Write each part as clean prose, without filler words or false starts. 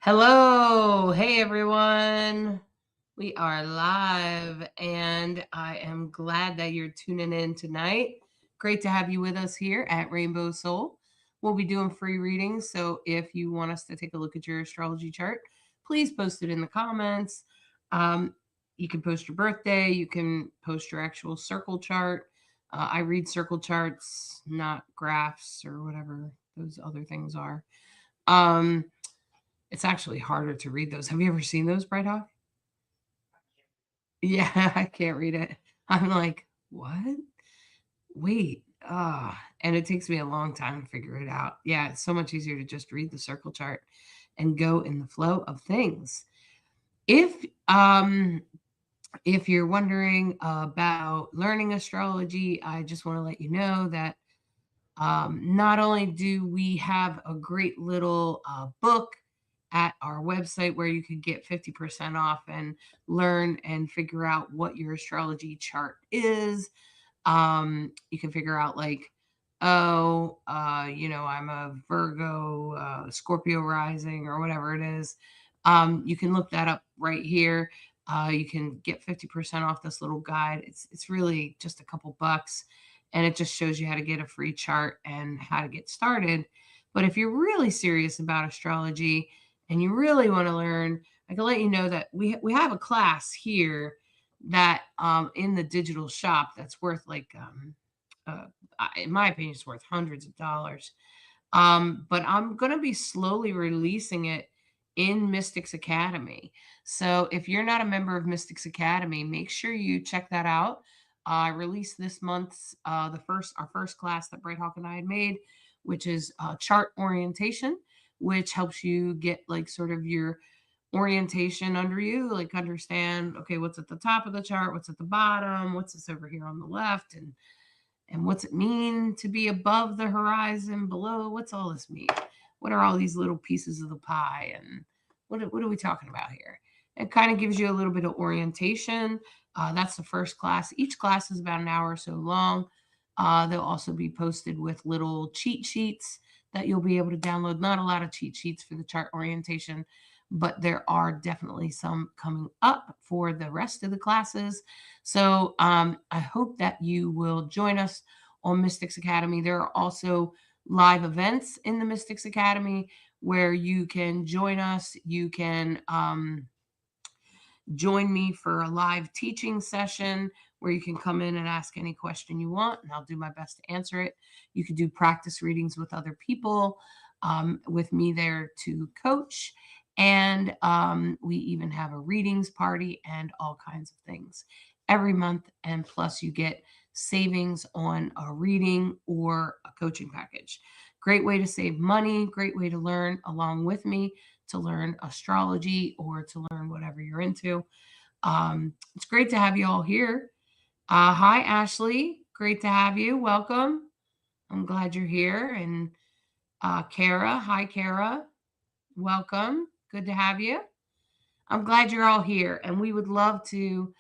Hello. Hey, everyone. We are live, and I am glad that you're tuning in tonight. Great to have you with us here at Rainbow Soul. We'll be doing free readings, so if you want us to take a look at your astrology chart, please post it in the comments. Um, you can post your birthday, you can post your actual circle chart. I read circle charts, not graphs or whatever those other things are. Um, it's actually harder to read those. Have you ever seen those, Bright Hawk? Yeah, I can't read it. I'm like, what? Wait. And it takes me a long time to figure it out. Yeah, it's so much easier to just read the circle chart and go in the flow of things. If um if you're wondering about learning astrology, I just want to let you know that not only do we have a great little book at our website where you could get 50% off and learn and figure out what your astrology chart is. You can figure out, like, oh, I'm a Virgo, Scorpio rising, or whatever it is. You can look that up right here. You can get 50% off this little guide. It's really just a couple bucks, and it just shows you how to get a free chart and how to get started. But if you're really serious about astrology and you really want to learn, I can let you know that we have a class here that in the digital shop that's worth, like, uh, in my opinion, it's worth hundreds of dollars. But I'm going to be slowly releasing it in Mystics Academy. So if you're not a member of Mystics Academy, make sure you check that out. I released this month's our first class that Bright Hawk and I had made, which is chart orientation, which helps you get, like, sort of your orientation under you, like, understand, okay, what's at the top of the chart, what's at the bottom, what's this over here on the left, and what's it mean to be above the horizon, below, what's all this mean, what are all these little pieces of the pie, and what are we talking about here. It kind of gives you a little bit of orientation. That's the first class. Each class is about an hour or so long. They'll also be posted with little cheat sheets that you'll be able to download. Not a lot of cheat sheets for the chart orientation, but there are definitely some coming up for the rest of the classes. So I hope that you will join us on Mystics Academy. There are also live events in the Mystics Academy where you can join us. You can join me for a live teaching session where you can come in and ask any question you want, and I'll do my best to answer it. You can do practice readings with other people, with me there to coach. And we even have a readings party and all kinds of things every month. And plus, you get savings on a reading or a coaching package. Great way to save money, great way to learn along with me, to learn astrology or to learn whatever you're into. It's great to have you all here. Hi, Ashley. Great to have you. Welcome. I'm glad you're here. And Kara. Hi, Kara. Welcome. Good to have you. I'm glad you're all here. And we would love to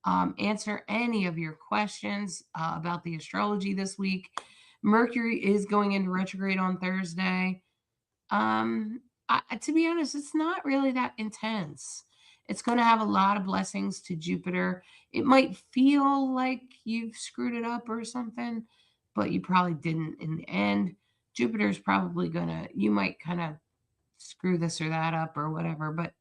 answer any of your questions about the astrology this week. Mercury is going into retrograde on Thursday. To be honest, it's not really that intense. It's going to have a lot of blessings to Jupiter. It might feel like you've screwed it up or something, but you probably didn't in the end. Jupiter's probably going to, you might kind of screw this or that up or whatever, but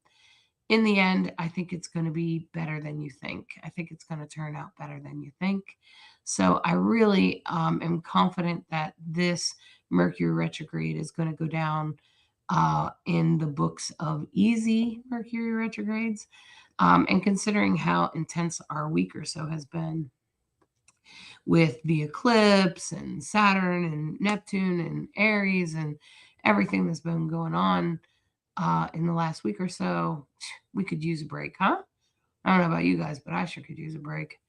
in the end, I think it's going to be better than you think. I think it's going to turn out better than you think. So I really am confident that this Mercury retrograde is going to go down in the books of easy Mercury retrogrades. And considering how intense our week or so has been with the eclipse and Saturn and Neptune and Aries and everything that's been going on in the last week or so, we could use a break, huh? I don't know about you guys, but I sure could use a break.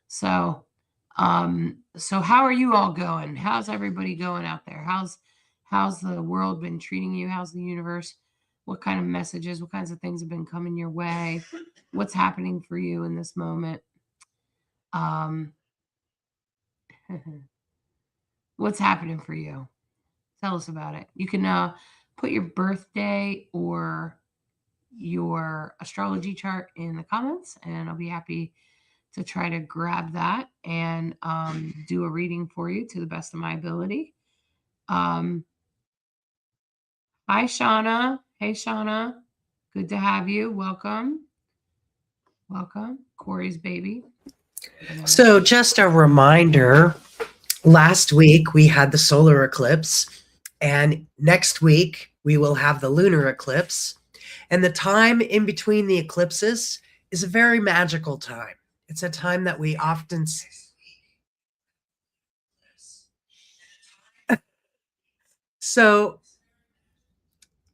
So, so how are you all going? How's everybody going out there? How's the world been treating you? How's the universe? What kind of messages, what kinds of things have been coming your way? What's happening for you in this moment? Um, what's happening for you? Tell us about it. You can put your birthday or your astrology chart in the comments, and I'll be happy to try to grab that and do a reading for you to the best of my ability. Um, Hi, Shauna. Hey, Shauna. Good to have you. Welcome. Welcome. Corey's baby. So, just a reminder, last week we had the solar eclipse, and next week we will have the lunar eclipse. And the time in between the eclipses is a very magical time. It's a time that we often so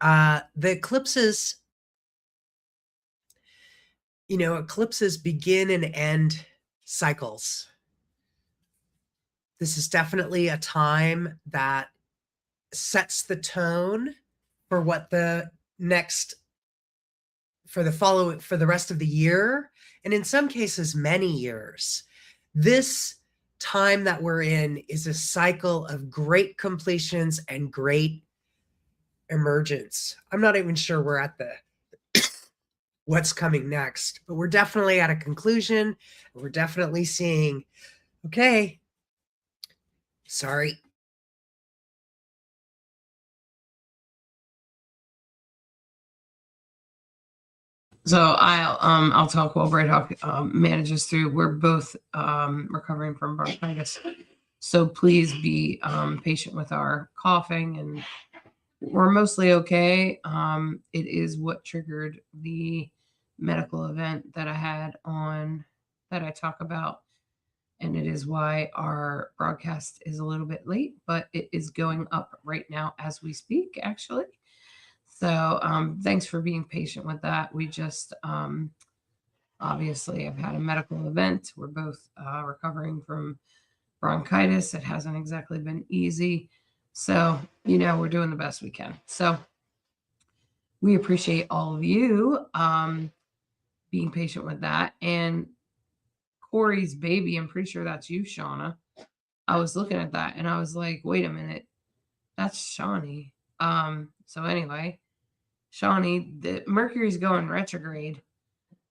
the eclipses, eclipses begin and end cycles. This is definitely a time that sets the tone for what the next for the rest of the year, and in some cases many years. This time that we're in is a cycle of great completions and great emergence. I'm not even sure we're at the what's coming next, but we're definitely at a conclusion. We're definitely seeing, okay, sorry. So I'll talk while Bright Hawk manages through. We're both recovering from bronchitis, so please be patient with our coughing, and we're mostly okay. It is what triggered the medical event that I had on that I talk about, and it is why our broadcast is a little bit late, but it is going up right now as we speak, actually. So thanks for being patient with that. We just obviously have had a medical event. We're both recovering from bronchitis. It hasn't exactly been easy. So, we're doing the best we can. So we appreciate all of you being patient with that. And Corey's baby, I'm pretty sure that's you, Shauna. I was looking at that and I was like, wait a minute, that's Shawnee. So anyway, Shawnee, the Mercury's going retrograde,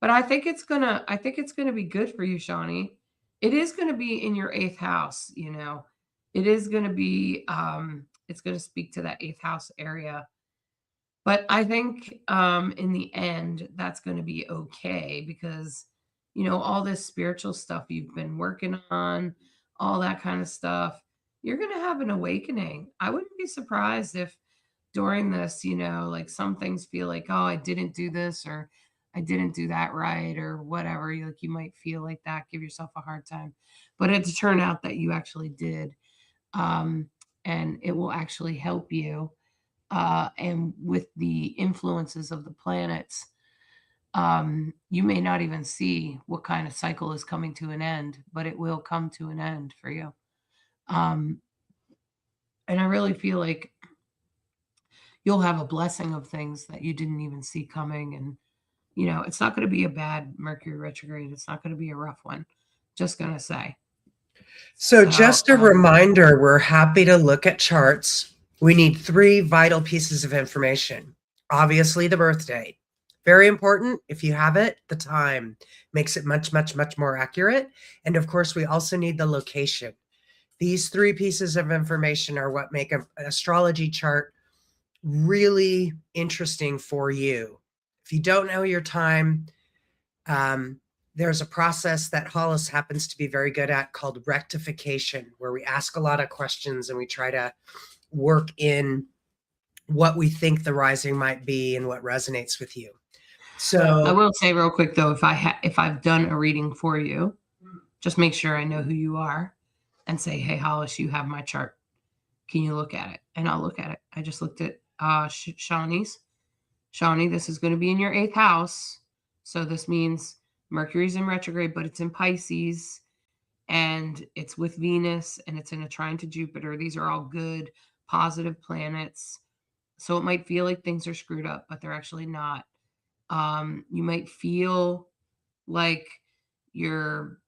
but I think it's gonna be good for you, Shawnee. It is gonna be in your eighth house, It is gonna be it's gonna speak to that eighth house area. But I think in the end that's gonna be okay because all this spiritual stuff you've been working on, all that kind of stuff, you're gonna have an awakening. I wouldn't be surprised if during this, like some things feel like, oh, I didn't do this or I didn't do that right or whatever. Like you might feel like that, give yourself a hard time. But it's turned out that you actually did. Um, and it will actually help you. And with the influences of the planets, you may not even see what kind of cycle is coming to an end, but it will come to an end for you. Um, and I really feel like you'll have a blessing of things that you didn't even see coming. And, it's not going to be a bad Mercury retrograde. It's not going to be a rough one. Just going to say. So, just a reminder, we're happy to look at charts. We need 3 vital pieces of information. Obviously, the birth date. Very important. If you have it, the time makes it much, much, much more accurate. And of course, we also need the location. These 3 pieces of information are what make an astrology chart really interesting for you. If you don't know your time, there's a process that Hollis happens to be very good at called rectification, where we ask a lot of questions and we try to work in what we think the rising might be and what resonates with you. So I will say real quick though, if I've done a reading for you, just make sure I know who you are and say, hey Hollis, you have my chart. Can you look at it? And I'll look at it. I just looked at Shawnee's. Shawnee, this is going to be in your 8th house. So this means Mercury's in retrograde, but it's in Pisces and it's with Venus and it's in a trine to Jupiter. These are all good, positive planets. So it might feel like things are screwed up, but they're actually not. You might feel like you're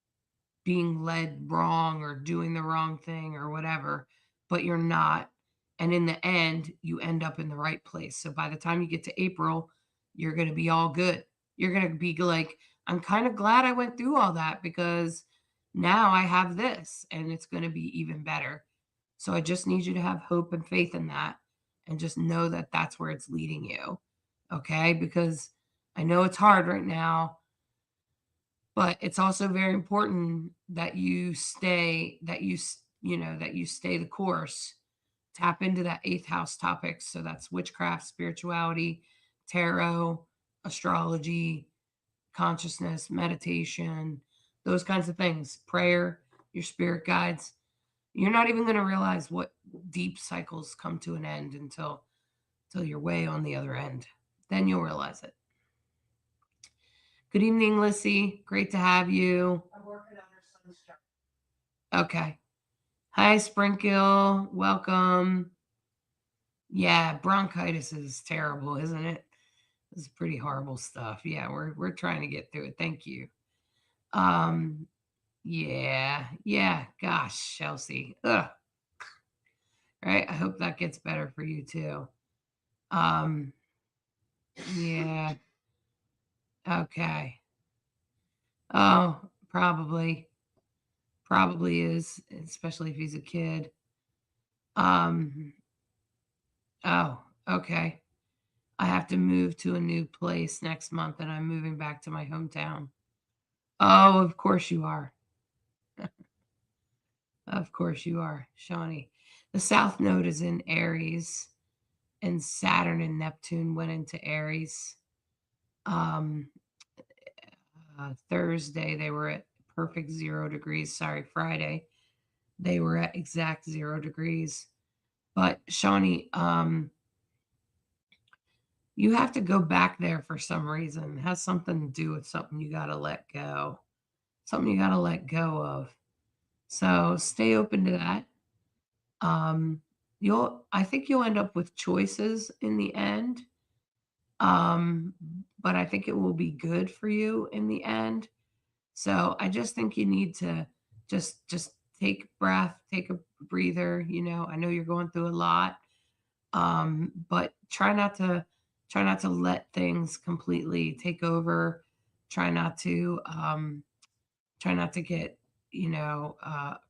being led wrong or doing the wrong thing or whatever, but you're not. And in the end, you end up in the right place. So by the time you get to April, you're going to be all good. You're going to be like, I'm kind of glad I went through all that because now I have this and it's going to be even better. So I just need you to have hope and faith in that and just know that that's where it's leading you. Okay? Because I know it's hard right now, but it's also very important that you stay that you stay the course. Tap into that eighth house topics. So that's witchcraft, spirituality, tarot, astrology, consciousness, meditation, those kinds of things, prayer, your spirit guides. You're not even going to realize what deep cycles come to an end until you're way on the other end. Then you'll realize it. Good evening, Lissy. Great to have you. I'm working on her son's chart. Okay. Hi, Sprinkle. Welcome. Yeah, bronchitis is terrible, isn't it? This is pretty horrible stuff. Yeah, we're trying to get through it. Thank you. Yeah. Gosh, Chelsea. Ugh. Right. I hope that gets better for you too. Um, yeah. Okay. Oh, probably is, especially if he's a kid. Um, oh, okay. I have to move to a new place next month and I'm moving back to my hometown. Oh, of course you are. Of course you are, Shawnee. The South Node is in Aries, and Saturn and Neptune went into Aries. Um, Thursday, they were at perfect 0 degrees. Sorry, Friday, they were at exact 0 degrees. But Shawnee, you have to go back there for some reason. It has something to do with something you got to let go, something you got to let go of. So stay open to that. I think you'll end up with choices in the end. Um, but I think it will be good for you in the end. So I just think you need to just take a breath, take a breather. I know you're going through a lot, but try not to let things completely take over. Try not to get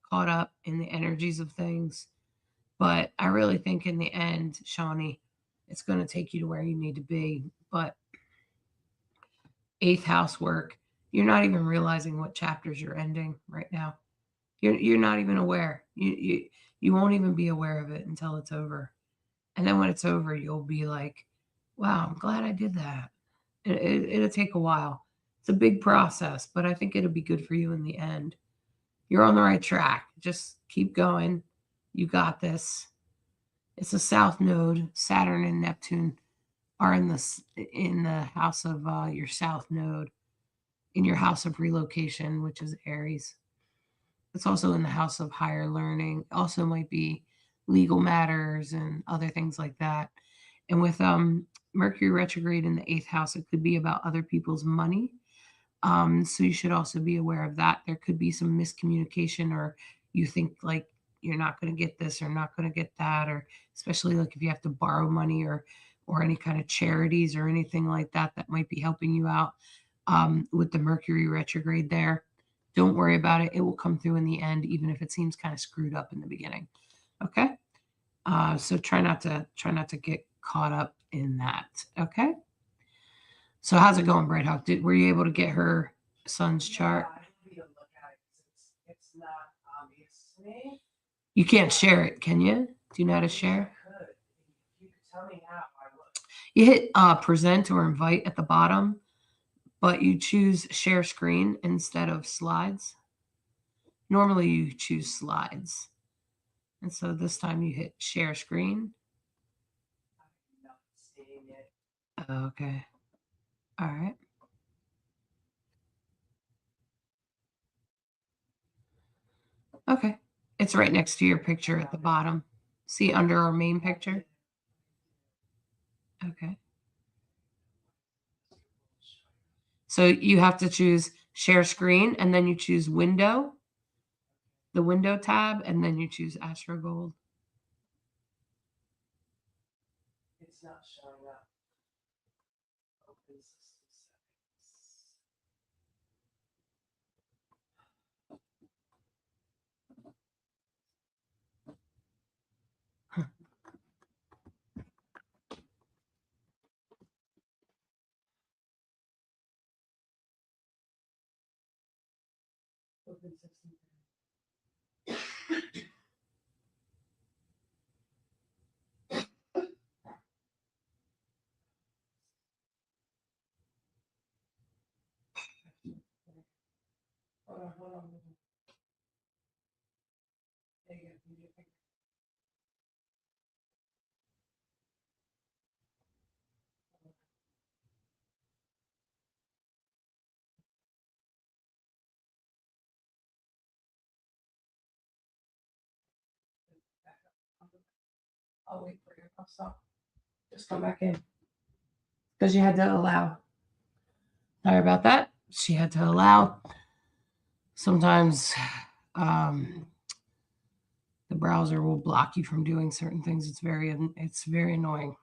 caught up in the energies of things. But I really think in the end, Shawnee, it's going to take you to where you need to be. But eighth house work, you're not even realizing what chapters you're ending right now. You're not even aware. You won't even be aware of it until it's over. And then when it's over, you'll be like, wow, I'm glad I did that. It'll take a while. It's a big process, but I think it'll be good for you in the end. You're on the right track. Just keep going. You got this. It's a south node. Saturn and Neptune are in the house of your south node, in your house of relocation, which is Aries. It's also in the house of higher learning. Also might be legal matters and other things like that. And with Mercury retrograde in the eighth house, it could be about other people's money. So you should also be aware of that. There could be some miscommunication, or you think like you're not going to get this or not going to get that, or especially like if you have to borrow money or any kind of charities or anything like that that might be helping you out with the Mercury retrograde there. Don't worry about it. It will come through in the end, even if it seems kind of screwed up in the beginning. Okay. So try not to get caught up in that. Okay. So how's it going, Bright Hawk? Were you able to get her son's chart? It's not obvious to me. You can't share it, can you? Do you know how to share? You could tell me how, I would. You hit present or invite at the bottom, but you choose share screen instead of slides. Normally you choose slides. And so this time you hit share screen. I'm not seeing it. Okay. All right. Okay. It's right next to your picture at the bottom. See under our main picture? Okay. So you have to choose share screen and then you choose window, the window tab, and then you choose Astro Gold. It's not showing up. Hold on. There you go. I'll wait for you. I'll stop. Just come back in. Because you had to allow. Sorry about that. She had to allow. Sometimes um, the browser will block you from doing certain things. It's very annoying.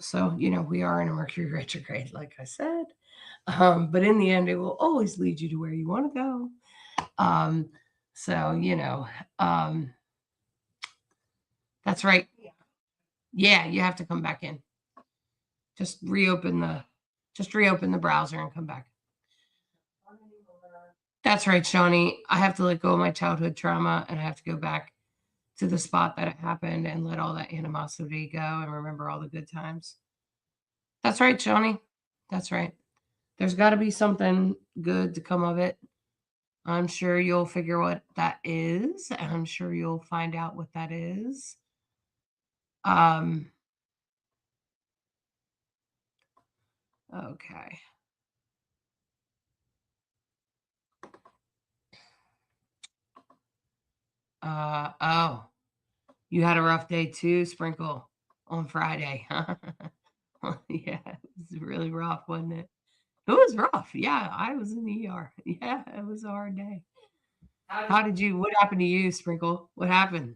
So we are in a Mercury retrograde, like I said. But in the end, it will always lead you to where you want to go. Um, so that's right. Yeah, you have to come back in. Just reopen the just reopen the browser and come back. That's right, Shawnee. I have to let go of my childhood trauma and I have to go back to the spot that it happened and let all that animosity go and remember all the good times. That's right, Shawnee. That's right. There's got to be something good to come of it. I'm sure you'll figure what that is. I'm sure you'll find out what that is. Um, okay. Oh, you had a rough day too, Sprinkle, on Friday. Yeah, it was really rough, wasn't it? It was rough. Yeah, I was in the ER. Yeah, it was a hard day. What happened to you, Sprinkle? What happened?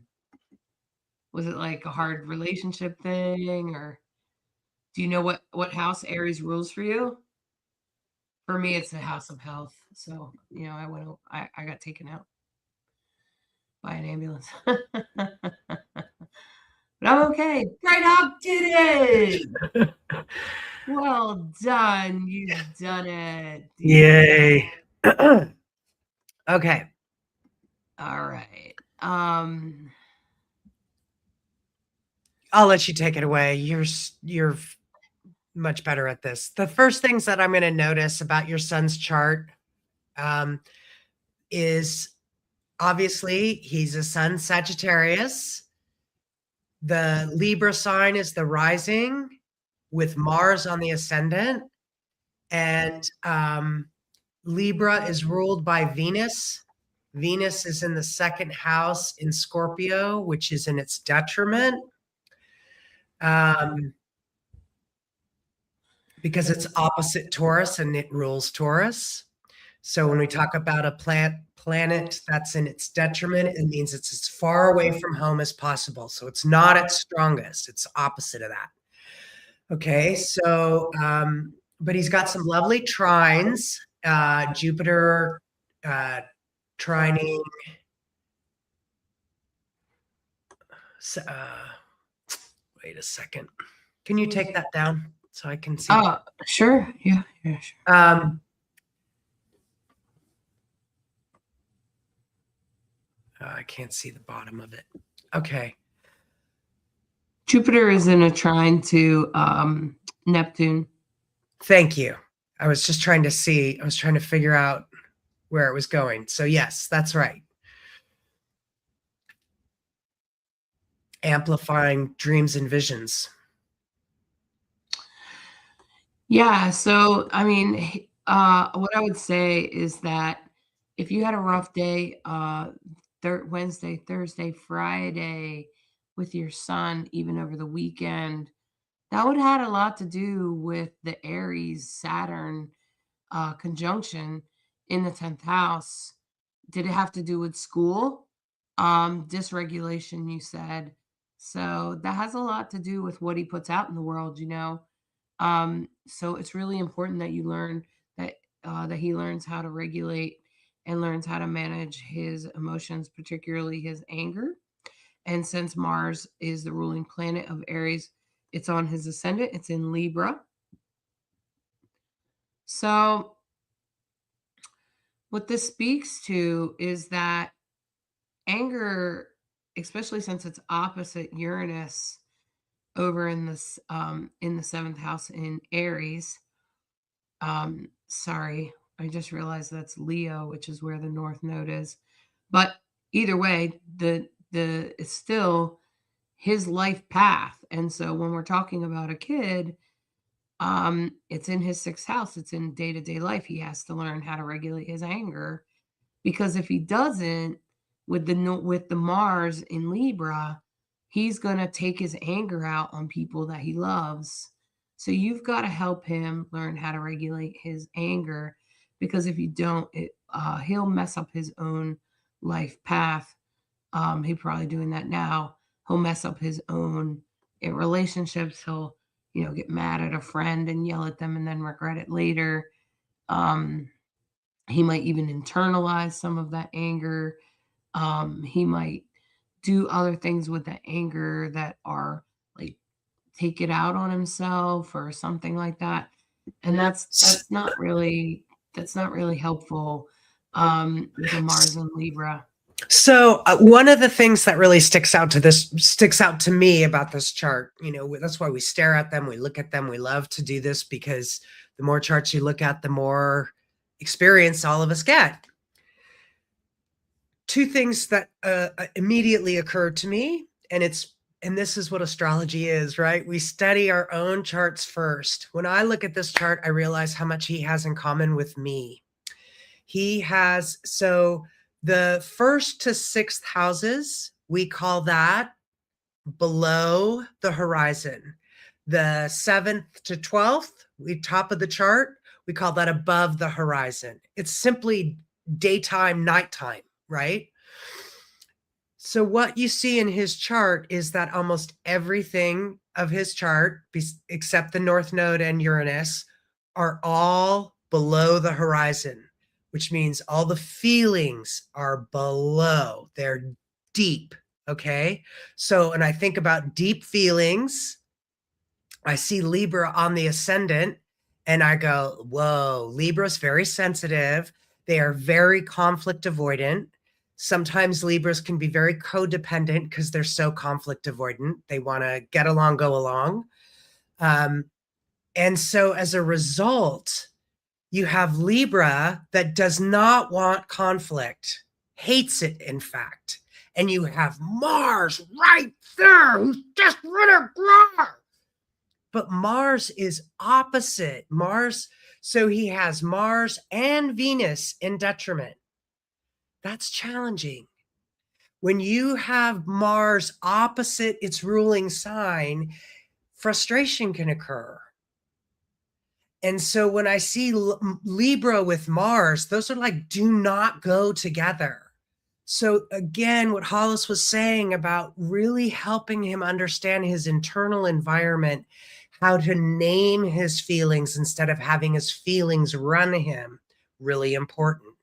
Was it like a hard relationship thing, or do you know what house Aries rules for you? For me, it's the house of health. So, I got taken out by an ambulance. But I'm okay. Right up did it. Well done. You've done it. You've done Yay. it. Okay. All right. I'll let you take it away. You're much better at this. The first things that I'm going to notice about your son's chart um, is obviously he's a sun Sagittarius. The Libra sign is the rising with Mars on the ascendant. And Libra is ruled by Venus. Venus is in the second house in Scorpio, which is in its detriment. Because it's opposite Taurus and it rules Taurus. So when we talk about a planet that's in its detriment, it means it's as far away from home as possible. So it's not its strongest. It's opposite of that. Okay, so but he's got some lovely trines. Jupiter trining. Wait a second. Can you take that down so I can see? Sure. Yeah, sure. I can't see the bottom of it. Okay. Jupiter is in a trine to Neptune. Thank you. I was just trying to see. I was trying to figure out where it was going. So yes, that's right. Amplifying dreams and visions. Yeah. So, I mean, what I would say is that if you had a rough day, Wednesday, Thursday, Friday with your son, even over the weekend, that would have had a lot to do with the Aries Saturn conjunction in the 10th house. Did it have to do with school? Dysregulation, you said. So that has a lot to do with what he puts out in the world. So it's really important that you learn that he learns how to regulate and learns how to manage his emotions, particularly his anger. And since Mars is the ruling planet of Aries, it's on his ascendant, it's in Libra. So What this speaks to is that anger, especially since it's opposite Uranus over in the seventh house in Aries. Sorry, I just realized that's Leo, which is where the North Node is. But either way, the it's still his life path. And so when we're talking about a kid, it's in his sixth house. It's in day-to-day life. He has to learn how to regulate his anger, because if he doesn't, with the Mars in Libra, he's going to take his anger out on people that he loves. So you've got to help him learn how to regulate his anger, because if you don't, he'll mess up his own life path. He's probably doing that now. He'll mess up his own relationships. He'll, get mad at a friend and yell at them and then regret it later. Um, he might even internalize some of that anger. He might do other things with that anger that are like take it out on himself or something like that. And that's not really helpful with a Mars and Libra. So one of the things that really sticks out to me about this chart, that's why we stare at them, we look at them, we love to do this, because the more charts you look at, the more experience all of us get. Two things that immediately occurred to me, and this is what astrology is, right? We study our own charts first. When I look at this chart, I realize how much he has in common with me. So the first to sixth houses, we call that below the horizon. The 7th to 12th, top of the chart, we call that above the horizon. It's simply daytime, nighttime, right? So what you see in his chart is that almost everything of his chart, except the North Node and Uranus, are all below the horizon, which means all the feelings are below. They're deep, okay? So, and I think about deep feelings, I see Libra on the ascendant, and I go, whoa, Libra's very sensitive. They are very conflict avoidant. Sometimes Libras can be very codependent because they're so conflict avoidant. They want to get along, go along. And so as a result, you have Libra that does not want conflict, hates it, in fact. And you have Mars right there, who's just running Mars. But Mars is opposite. So he has Mars and Venus in detriment. That's challenging. When you have Mars opposite its ruling sign, frustration can occur. And so when I see Libra with Mars, those are like, do not go together. So again, what Hollis was saying about really helping him understand his internal environment, how to name his feelings instead of having his feelings run him, really important.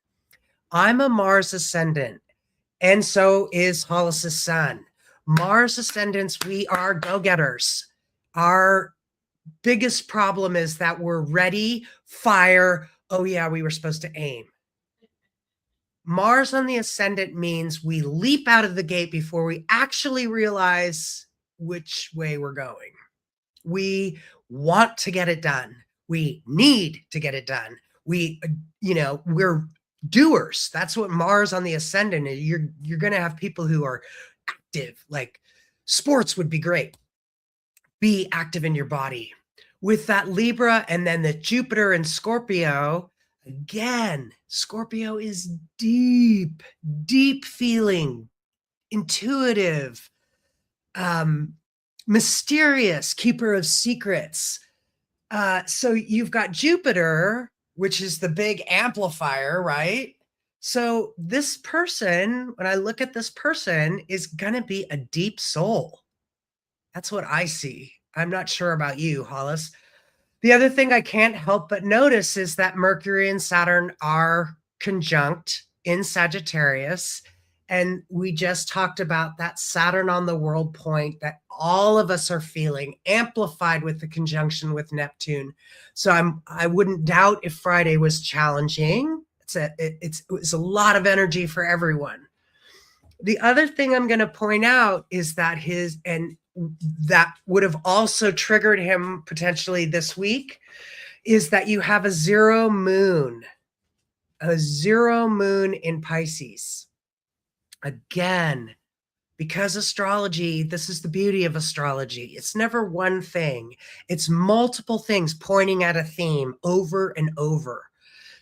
I'm a Mars ascendant, and so is Hollis's sun. Mars ascendants, we are go-getters. Our biggest problem is that we're ready, fire, oh yeah, we were supposed to aim. Mars on the ascendant means we leap out of the gate before we actually realize which way we're going. We want to get it done. We need to get it done. We're doers. That's what Mars on the ascendant is. You're going to have people who are active, like sports would be great. Be active in your body. With that Libra and then the Jupiter and Scorpio, again, Scorpio is deep, deep feeling, intuitive, mysterious, keeper of secrets. So you've got Jupiter, which is the big amplifier, right? So this person, when I look at this person, is going to be a deep soul. That's what I see. I'm not sure about you, Hollis. The other thing I can't help but notice is that Mercury and Saturn are conjunct in Sagittarius. And we just talked about that Saturn on the world point that all of us are feeling, amplified with the conjunction with Neptune. So I wouldn't doubt if Friday was challenging, It's a lot of energy for everyone. The other thing I'm going to point out is that that would have also triggered him potentially this week, is that you have a zero moon in Pisces. Again, because astrology, this is the beauty of astrology. It's never one thing. It's multiple things pointing at a theme over and over.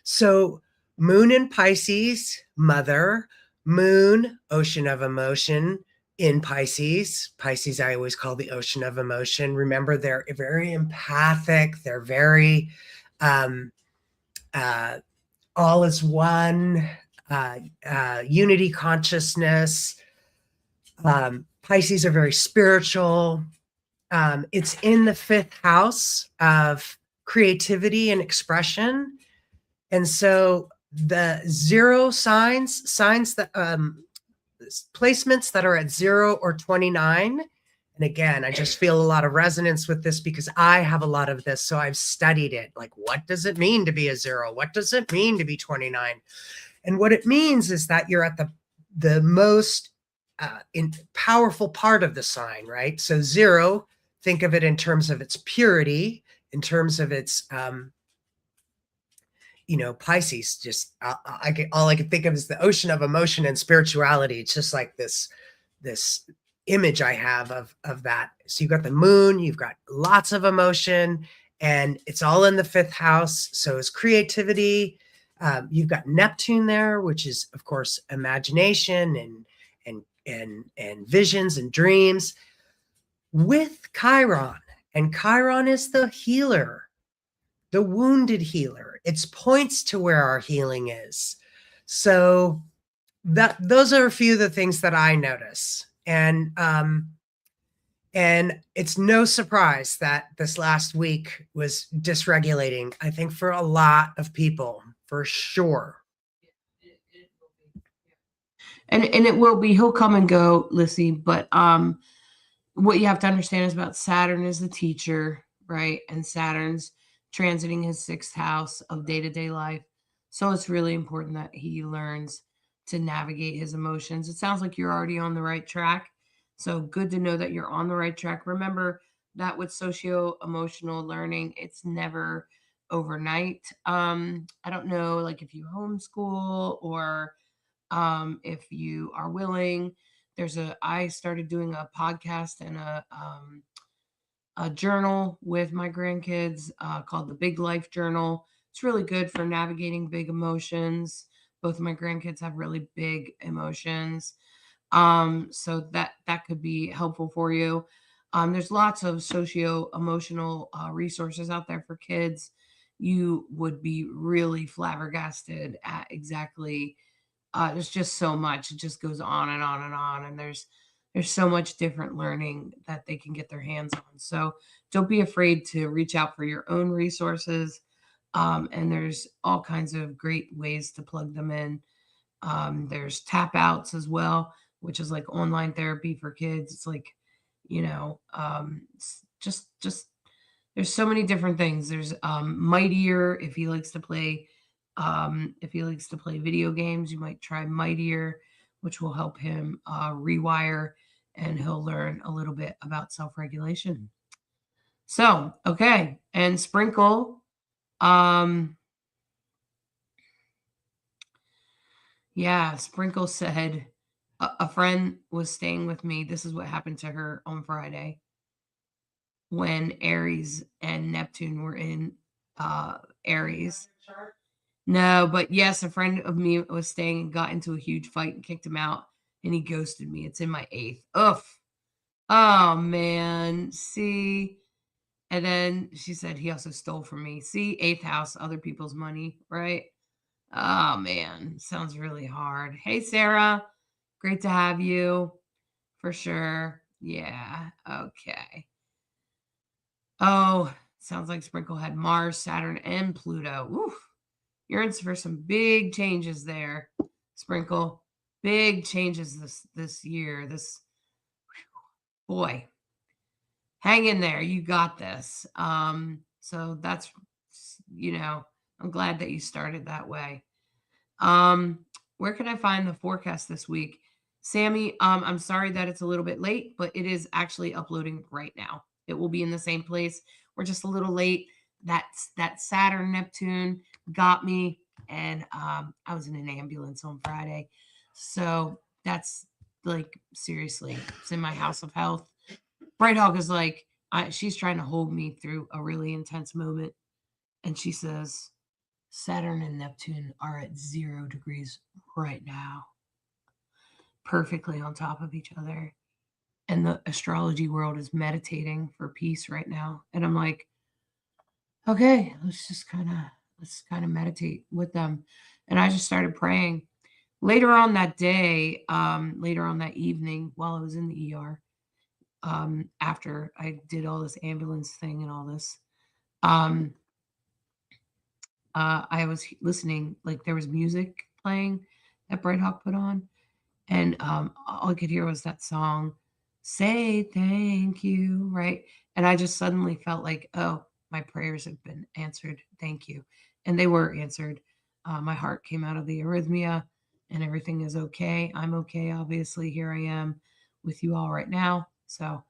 So moon in Pisces, mother, moon, ocean of emotion in Pisces. Pisces, I always call the ocean of emotion. Remember, they're very empathic. They're very uh, all is one, unity consciousness. Pisces are very spiritual. It's in the fifth house of creativity and expression. And so the zero signs that placements that are at 0 or 29. And again, I just feel a lot of resonance with this because I have a lot of this. So I've studied it. Like, what does it mean to be a 0? What does it mean to be 29? And what it means is that you're at the most powerful part of the sign, right? So 0, think of it in terms of its purity, in terms of its Pisces, just all I can think of is the ocean of emotion and spirituality. It's just like this image I have of that. So you've got the moon, you've got lots of emotion, and it's all in the fifth house. So it's creativity. You've got Neptune there, which is of course imagination and visions and dreams, with Chiron, and Chiron is the healer, the wounded healer. It points to where our healing is. So those are a few of the things that I notice. And it's no surprise that this last week was dysregulating, I think, for a lot of people, for sure. And it will be. He'll come and go, Lissy. But what you have to understand is about Saturn is the teacher, right? And Saturn's transiting his sixth house of day-to-day life. So it's really important that he learns to navigate his emotions. It sounds like you're already on the right track. So good to know that you're on the right track. Remember that with socio-emotional learning, it's never overnight. I don't know, like if you homeschool or if you are willing. I started doing a podcast and a journal with my grandkids called the Big Life Journal. It's really good for navigating big emotions. Both of my grandkids have really big emotions. So that could be helpful for you. There's lots of socio emotional resources out there for kids. You would be really flabbergasted at exactly there's just so much. It just goes on and on and on. And there's so much different learning that they can get their hands on. So don't be afraid to reach out for your own resources. And there's all kinds of great ways to plug them in. There's tap outs as well, which is like online therapy for kids. It's like, just there's so many different things. There's Mightier if he likes to play video games, you might try Mightier, which will help him rewire and he'll learn a little bit about self regulation. So, okay. And Sprinkle, yeah, Sprinkle said a friend was staying with me. This is what happened to her on Friday when Aries and Neptune were in Aries. No, but yes, a friend of me was staying and got into a huge fight and kicked him out, and he ghosted me. It's in my 8th. Ugh. Oh, man. See? And then she said he also stole from me. See? 8th house, other people's money, right? Oh, man. Sounds really hard. Hey, Sarah. Great to have you. For sure. Yeah. Okay. Oh, sounds like Sprinkle had Mars, Saturn, and Pluto. Oof. You're in for some big changes there, Sprinkle. Big changes this year. Boy, hang in there. You got this. So that's I'm glad that you started that way. Um, where can I find the forecast this week? Sammy, I'm sorry that it's a little bit late, but it is actually uploading right now. It will be in the same place. We're just a little late. That Saturn Neptune got me, and I was in an ambulance on Friday. So that's like seriously, it's in my house of health. Bright Hawk is like, she's trying to hold me through a really intense moment, and she says, Saturn and Neptune are at 0 degrees right now, perfectly on top of each other. And the astrology world is meditating for peace right now. And I'm like, okay, let's kind of meditate with them. And I just started praying. Later on that day, later on that evening, while I was in the ER, after I did all this ambulance thing and all this, um, I was listening, like there was music playing that Bright Hawk put on, and all I could hear was that song, "Say Thank You," right? And I just suddenly felt like, oh, my prayers have been answered. Thank you, and they were answered. My heart came out of the arrhythmia, and everything is okay. I'm okay. Obviously, here I am with you all right now. So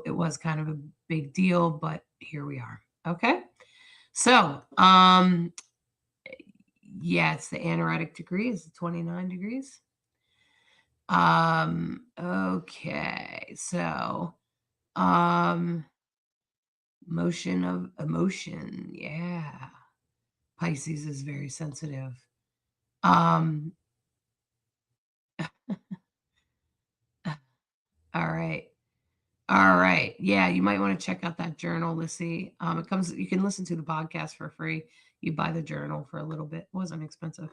it was kind of a big deal, but here we are. Okay. So, yeah, it's the anoretic degree is 29 degrees. Okay. So, um, motion of emotion. Yeah. Pisces is very sensitive. Um, all right. All right. Yeah, you might want to check out that journal, Lissy. It comes, you can listen to the podcast for free. You buy the journal for a little bit. It wasn't expensive.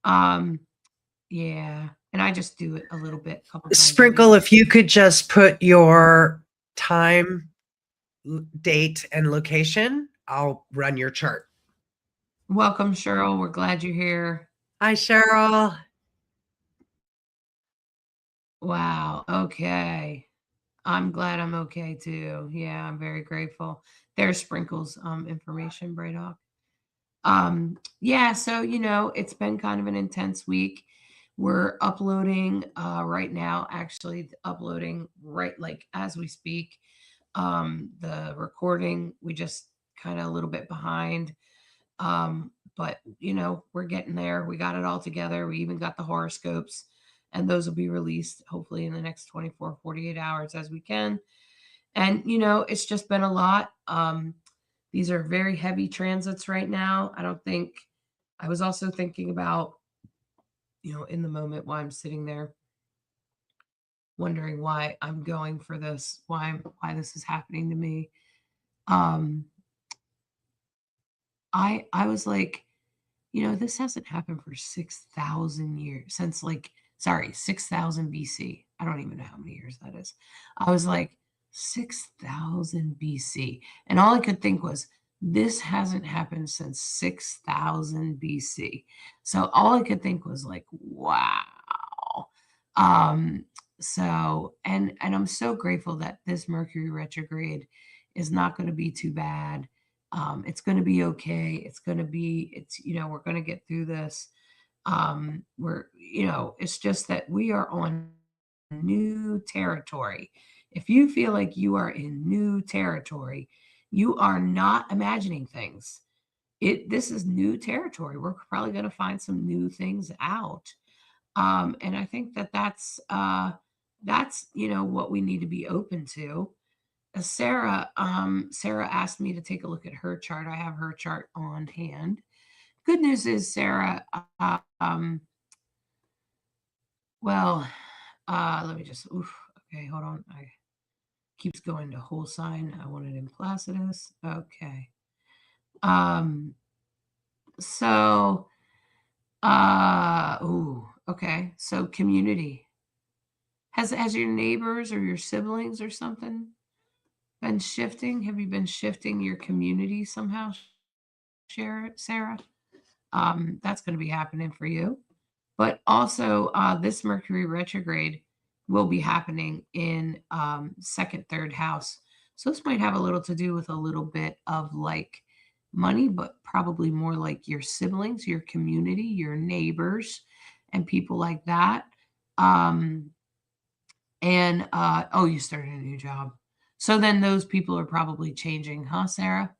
Um, yeah. And I just do it a little bit, a couple times a Sprinkle, week. if you could just put your time, date, and location, I'll run your chart. Welcome, Cheryl. We're glad you're here. Hi, Cheryl. Wow. Okay. I'm glad I'm okay too. Yeah, I'm very grateful. There's Sprinkles information, Bright Hawk. Yeah, so it's been kind of an intense week. We're uploading right now, actually uploading right like as we speak. The recording, we just kind of a little bit behind. But we're getting there. We got it all together. We even got the horoscopes, and those will be released hopefully in the next 24, 48 hours as we can. And it's just been a lot. These are very heavy transits right now. I don't think I was also thinking about, in the moment while I'm sitting there wondering why I'm going for this, why this is happening to me. Um I was like, this hasn't happened for 6,000 years since like, sorry, 6,000 BC. I don't even know how many years that is. I was like, 6,000 BC. And all I could think was, this hasn't happened since 6,000 BC. So all I could think was like, wow. Um, and I'm so grateful that this Mercury retrograde is not going to be too bad. It's going to be okay. We're going to get through this. It's just that we are on new territory. If you feel like you are in new territory, you are not imagining things. This is new territory. We're probably going to find some new things out. And I think that's what we need to be open to. Sarah asked me to take a look at her chart. I have her chart on hand. Good news is, Sarah, well, let me just, okay, hold on. I keeps going to whole sign. I wanted in Placidus. Okay. Um, so, okay. So community. Has your neighbors or your siblings or something been shifting? Have you been shifting your community somehow, Sarah? That's going to be happening for you. But also, this Mercury retrograde will be happening in second, third house. So this might have a little to do with a little bit of like money, but probably more like your siblings, your community, your neighbors, and people like that. Um, and oh, you started a new job. So then those people are probably changing, huh, Sarah?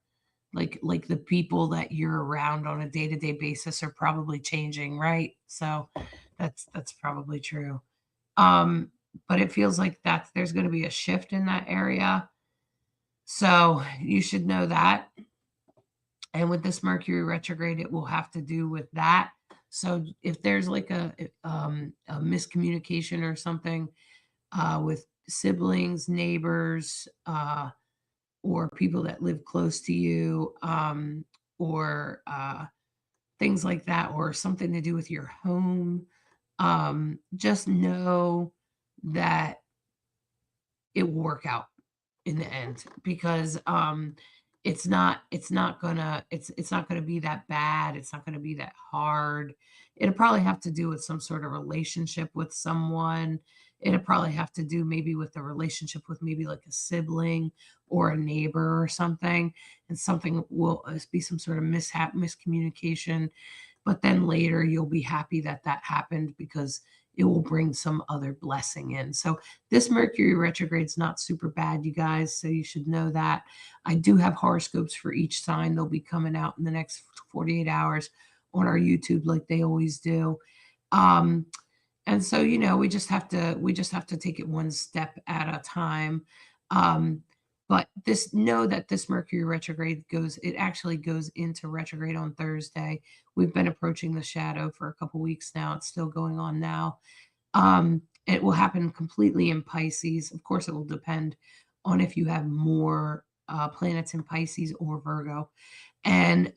Like the people that you're around on a day-to-day basis are probably changing, right? So that's probably true. Um, but it feels like that there's going to be a shift in that area. So you should know that. And with this Mercury retrograde, it will have to do with that. So if there's like a miscommunication or something with siblings, neighbors, or people that live close to you, or things like that, or something to do with your home, just know that it will work out in the end because it's not gonna be that bad. It's not gonna be that hard. It'll probably have to do with some sort of relationship with someone. It'll probably have to do maybe with the relationship with maybe like a sibling or a neighbor or something, and something will be some sort of mishap, miscommunication, but then later you'll be happy that that happened because it will bring some other blessing in. So this Mercury retrograde's not super bad, you guys, so you should know that. I do have horoscopes for each sign. They'll be coming out in the next 48 hours on our YouTube like they always do. Um, and so, we just have to take it one step at a time. Um, but this know that this Mercury retrograde it actually goes into retrograde on Thursday. We've been approaching the shadow for a couple weeks now. It's still going on now. It will happen completely in Pisces. Of course, it will depend on if you have more planets in Pisces or Virgo, and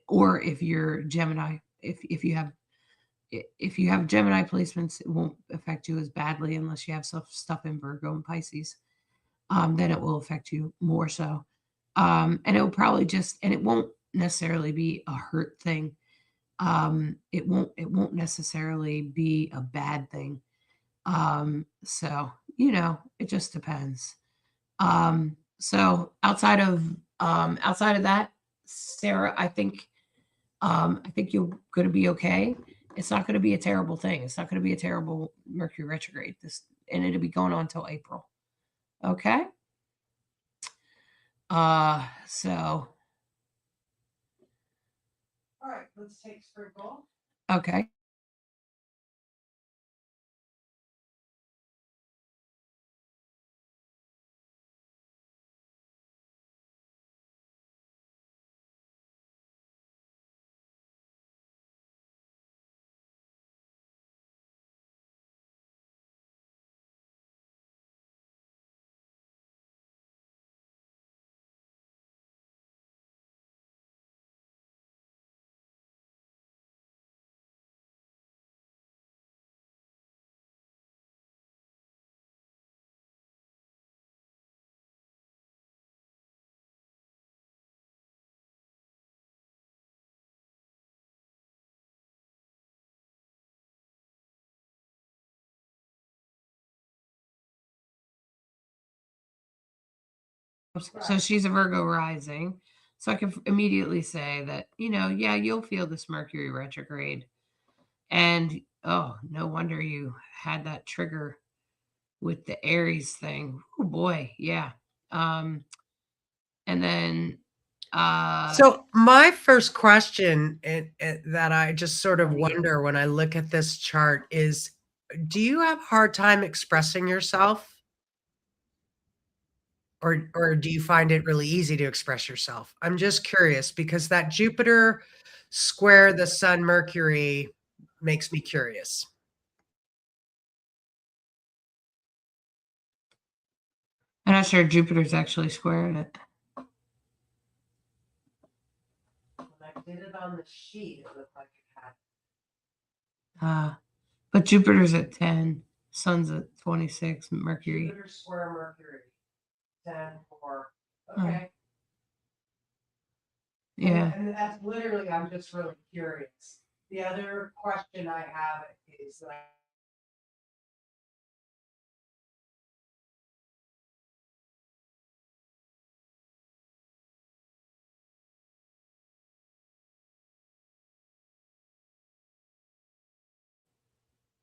or if you're Gemini. If you have Gemini placements, it won't affect you as badly unless you have stuff in Virgo and Pisces. Then it will affect you more so, and it will probably and it won't necessarily be a hurt thing. It won't necessarily be a bad thing. So it just depends. So outside of that, Sarah, I think you're going to be okay. It's not going to be a terrible thing. It's not going to be a terrible Mercury retrograde. And it'll be going on until April. Okay. So All right, let's take sprinkle. okay. So she's a Virgo rising. So I can immediately say that, yeah, you'll feel this Mercury retrograde. And oh, no wonder you had that trigger with the Aries thing. Oh boy, yeah. Um, and then So my first question that I just sort of yeah. wonder when I look at this chart is, do you have a hard time expressing yourself? Or do you find it really easy to express yourself? I'm just curious because that Jupiter square the Sun Mercury makes me curious. I'm not sure Jupiter's actually squaring it. When I did it on the sheet, it looked like it had. Uh, but Jupiter's at 10, Sun's at 26, Mercury. Jupiter square Mercury, 10, 4. Okay. Yeah. And that's literally, I'm just really curious. The other question I have is like,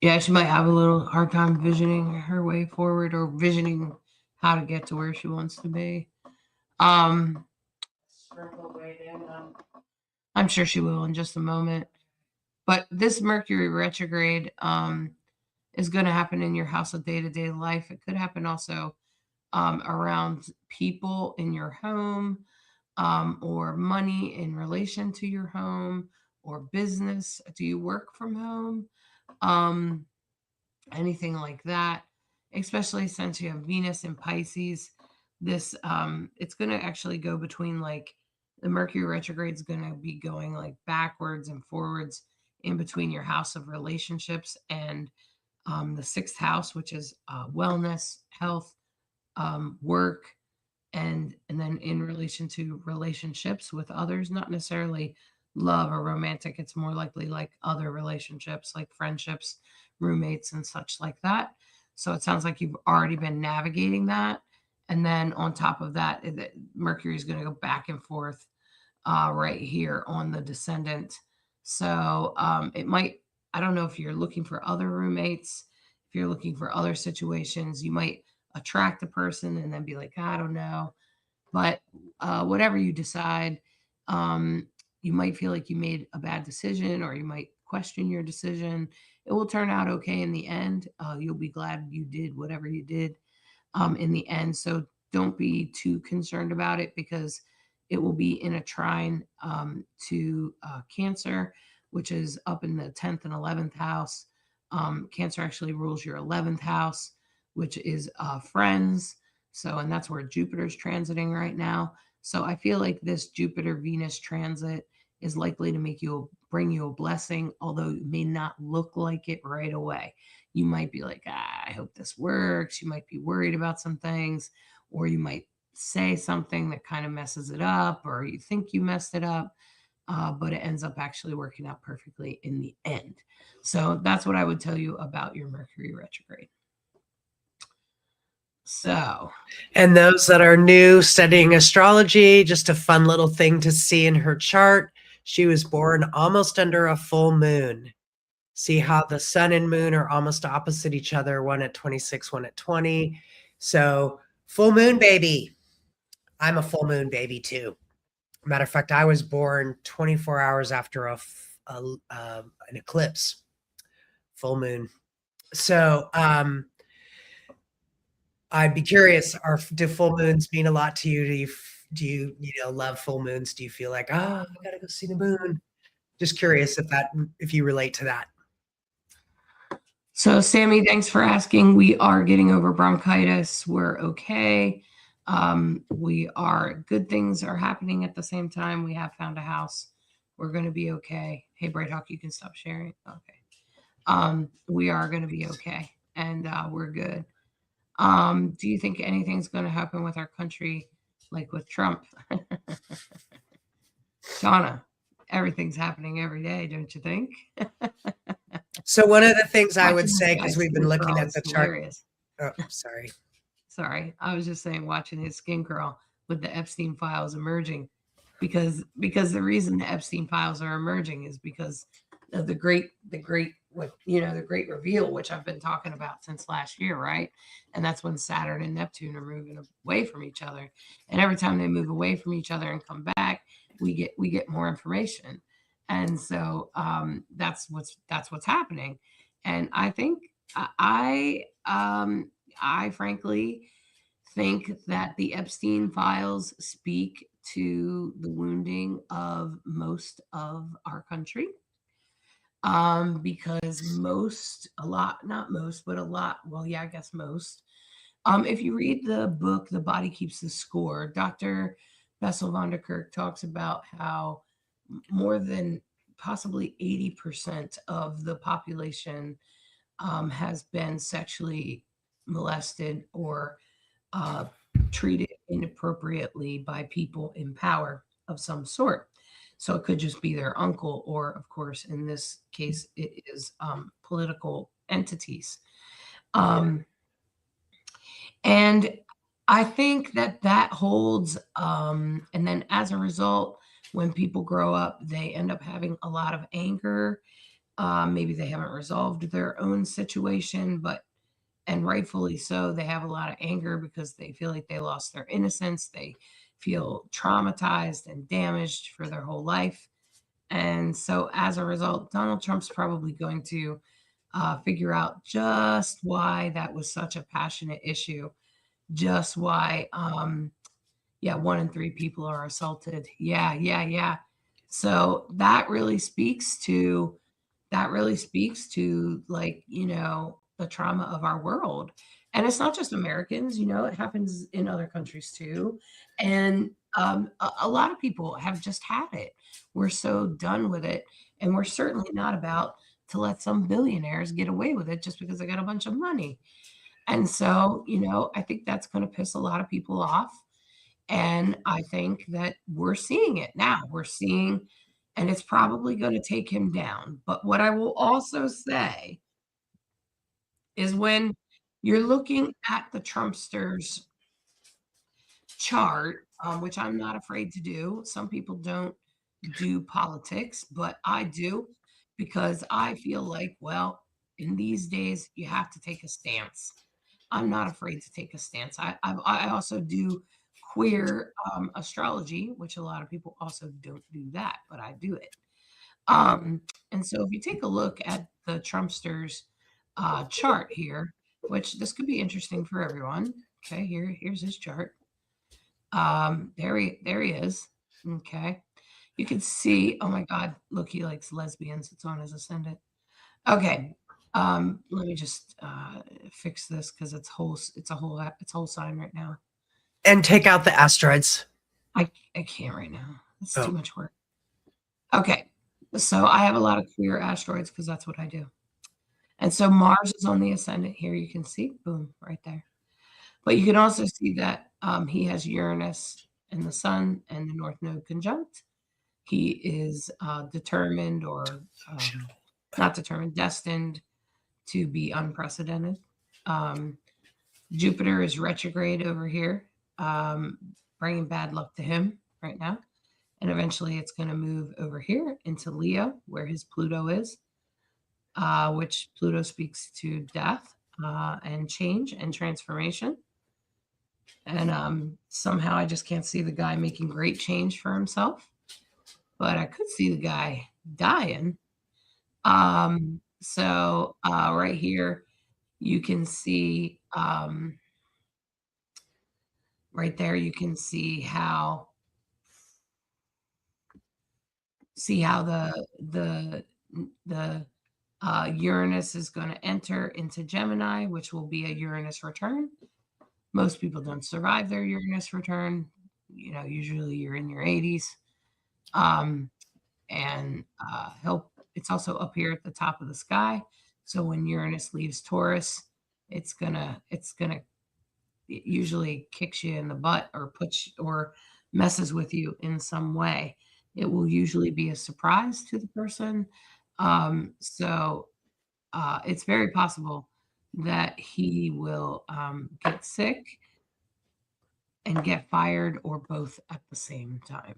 Yeah, she might have a little hard time visioning her way forward or visioning how to get to where she wants to be. Um, I'm sure she will in just a moment. But this Mercury retrograde is going to happen in your house of day to day life. It could happen also around people in your home, or money in relation to your home, or business. Do you work from home? Um, Anything like that, especially since you have Venus in Pisces. This it's going to actually go between, like, the Mercury retrograde is going to be going like backwards and forwards in between your house of relationships and the sixth house, which is wellness, health, work, and then in relation to relationships with others, not necessarily love or romantic. It's more likely like other relationships, like friendships, roommates, and such like that. So it sounds like you've already been navigating that. And then on top of that, Mercury is going to go back and forth right here on the descendant. So it might, I don't know if you're looking for other roommates, if you're looking for other situations, you might attract a person and then be like, I don't know. But whatever you decide, um, you might feel like you made a bad decision, or you might question your decision. It will turn out okay in the end. You'll be glad you did whatever you did in the end. So don't be too concerned about it, because it will be in a trine to Cancer, which is up in the 10th and 11th house. Cancer actually rules your 11th house, which is friends. So, and that's where Jupiter's transiting right now. So I feel like this Jupiter Venus transit is likely to bring you a blessing, although it may not look like it right away. You might be like, I hope this works. You might be worried about some things, or you might say something that kind of messes it up, or you think you messed it up, but it ends up actually working out perfectly in the end. So that's what I would tell you about your Mercury retrograde. So, And those that are new studying astrology, just a fun little thing to see in her chart. She was born almost under a full moon. See how the sun and moon are almost opposite each other, one at 26, one at 20. So, full moon baby. I'm a full moon baby too. Matter of fact, I was born 24 hours after an eclipse, full moon. So, I'd be curious, do full moons mean a lot to you? Do you love full moons? Do you feel like, I gotta go see the moon? Just curious if you relate to that. so, Sammy, thanks for asking. We are getting over bronchitis. We're okay. We are, good things are happening at the same time. We have found a house. We're going to be okay. Hey, Bright Hawk, you can stop sharing. Okay. We are going to be okay, and we're good. Do you think anything's going to happen with our country, like with Trump? Shauna, everything's happening every day, don't you think? So one of the things I would Watching this say, because guy's we've been skin looking curl at is the chart. hilarious. Oh, sorry. Sorry, I was just saying, watching his skin curl with the Epstein files emerging, because the reason the Epstein files are emerging is because of the great reveal, which I've been talking about since last year, right? And that's when Saturn and Neptune are moving away from each other, and every time they move away from each other and come back, we get more information, and so that's what's happening, and I think I frankly think that the Epstein files speak to the wounding of most of our country. Because a lot, not most, but a lot, well, yeah, I guess most. If you read the book, The Body Keeps the Score, Dr. Bessel van der Kerk talks about how more than possibly 80% of the population has been sexually molested or uh, treated inappropriately by people in power of some sort. So it could just be their uncle, or, of course, in this case, it is political entities. Um, and I think that holds. And then as a result, when people grow up, they end up having a lot of anger Maybe they haven't resolved their own situation, but and rightfully so, they have a lot of anger because they feel like they lost their innocence. They feel traumatized and damaged for their whole life. And so, as a result, Donald Trump's probably going to figure out just why that was such a passionate issue, just why, yeah, 1 in 3 people are assaulted. Yeah, yeah, yeah. So that really speaks to like, the trauma of our world. And it's not just Americans, it happens in other countries too. And a lot of people have just had it. We're so done with it. And we're certainly not about to let some billionaires get away with it just because they got a bunch of money. And so, I think that's going to piss a lot of people off. And I think that we're seeing it now. We're seeing, and it's probably going to take him down. But what I will also say is when you're looking at the Trumpsters chart, which I'm not afraid to do, some people don't do politics, but I do because I feel like, well, in these days, you have to take a stance. I'm not afraid to take a stance. I also do queer astrology, which a lot of people also don't do that, but I do it. Um, and so if you take a look at the Trumpsters chart here, which this could be interesting for everyone. Okay, here's his chart. There he is. Okay. You can see, oh my God, look, he likes lesbians. It's on his ascendant. Okay. Let me just fix this because it's whole sign right now. And take out the asteroids. I can't right now. It's too Oh. much work. Okay. So I have a lot of queer asteroids because that's what I do. And so Mars is on the ascendant here. You can see, boom, right there. But you can also see that he has Uranus and the Sun and the North Node conjunct. He is determined or not determined, destined to be unprecedented. Um, Jupiter is retrograde over here, um, bringing bad luck to him right now. And eventually it's going to move over here into Leo, where his Pluto is, which Pluto speaks to death and change and transformation. And somehow I just can't see the guy making great change for himself, but I could see the guy dying. So right here, you can see right there, you can see how the Uranus is going to enter into Gemini, which will be a Uranus return. Most people don't survive their Uranus return. Usually you're in your 80s. Um, and help. It's also up here at the top of the sky. So when Uranus leaves Taurus, it's gonna it usually kicks you in the butt or puts or messes with you in some way. It will usually be a surprise to the person. So it's very possible that he will get sick and get fired or both at the same time.